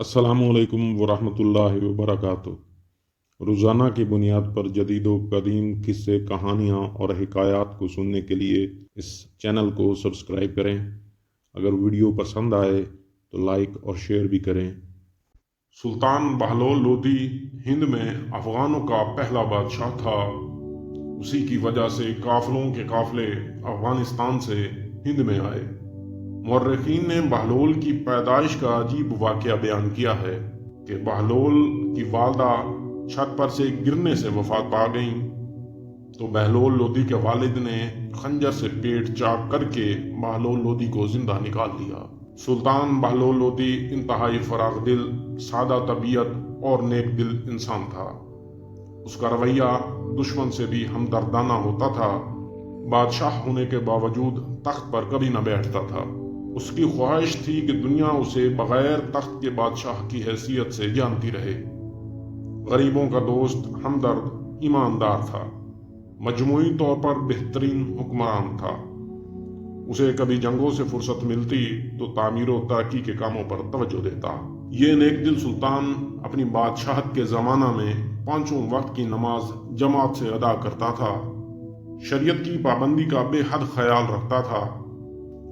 अस्सलामुअलैकुम वरहमतुल्लाहि वबरकातुह। रोज़ाना की बुनियाद पर जदीद व कदीम किस्से, कहानियाँ और हिकायात को सुनने के लिए इस चैनल को सब्सक्राइब करें। अगर वीडियो पसंद आए तो लाइक और शेयर भी करें। सुल्तान बहलोल लोदी हिंद में अफ़गानों का पहला बादशाह था। उसी की वजह से काफिलों के काफिले अफ़गानिस्तान से हिंद में आए। मुर्रिखीन ने बहलोल की पैदाइश का अजीब वाक़या बयान किया है कि बहलोल की वालदा छत पर से गिरने से वफात पा गईं, तो बहलोल लोदी के वालिद ने खंजर से पेट चाक करके बहलोल लोदी को जिंदा निकाल लिया। सुल्तान बहलोल लोदी इंतहाई फराग दिल, सादा तबीयत और नेक दिल इंसान था। उसका रवैया दुश्मन से भी हमदर्दाना होता था। बादशाह होने के बावजूद तख्त पर कभी न बैठता था। उसकी ख्वाहिश थी कि दुनिया उसे बगैर तख्त के बादशाह की हैसियत से जानती रहे। गरीबों का दोस्त, हमदर्द, ईमानदार था। मजमूई तौर पर बेहतरीन हुक्मरान था। उसे कभी जंगों से फुर्सत मिलती तो तामीर व तरक्की के कामों पर तवज्जो देता। ये नेक दिल सुल्तान अपनी बादशाहत के ज़माना में पांचों वक्त की नमाज जमात से अदा करता था। शरीयत की पाबंदी का बेहद ख्याल रखता था।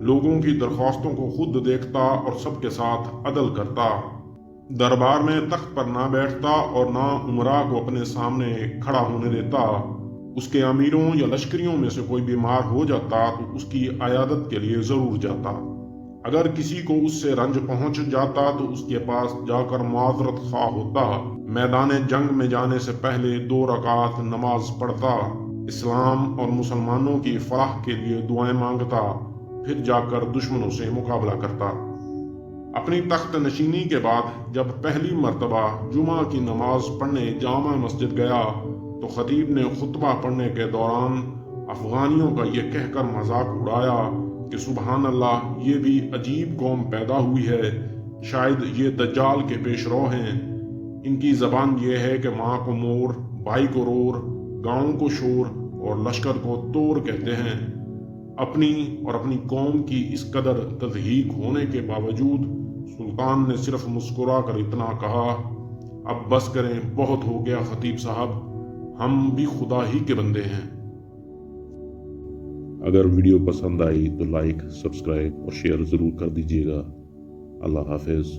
लोगों की दरख्वास्तों को खुद देखता और सबके साथ अदल करता। दरबार में तख्त पर ना बैठता और ना उमरा को अपने सामने खड़ा होने देता। उसके अमीरों या लश्करियों में से कोई बीमार हो जाता तो उसकी अयादत के लिए जरूर जाता। अगर किसी को उससे रंज पहुंच जाता तो उसके पास जाकर माजरत खा होता। मैदान जंग में जाने से पहले 2 रकात नमाज पढ़ता। इस्लाम और मुसलमानों की फलाह के लिए दुआएं मांगता, फिर जाकर दुश्मनों से मुकाबला करता। अपनी तख्त नशीनी के बाद जब पहली मर्तबा जुमा की नमाज पढ़ने जामा मस्जिद गया तो खतीब ने खुतबा पढ़ने के दौरान अफगानियों का ये कहकर मजाक उड़ाया कि सुबहान अल्लाह, ये भी अजीब कौम पैदा हुई है। शायद ये दज्जाल के पेशरो हैं। इनकी जबान ये है कि माँ को मोर, भाई को रोर, गाँव को शोर और लश्कर को तोर कहते हैं। अपनी और अपनी कौम की इस कदर तज़हीक होने के बावजूद सुल्तान ने सिर्फ मुस्कुरा कर इतना कहा, अब बस करें, बहुत हो गया खतीब साहब, हम भी खुदा ही के बंदे हैं। अगर वीडियो पसंद आई तो लाइक, सब्सक्राइब और शेयर ज़रूर कर दीजिएगा। अल्लाह हाफिज़।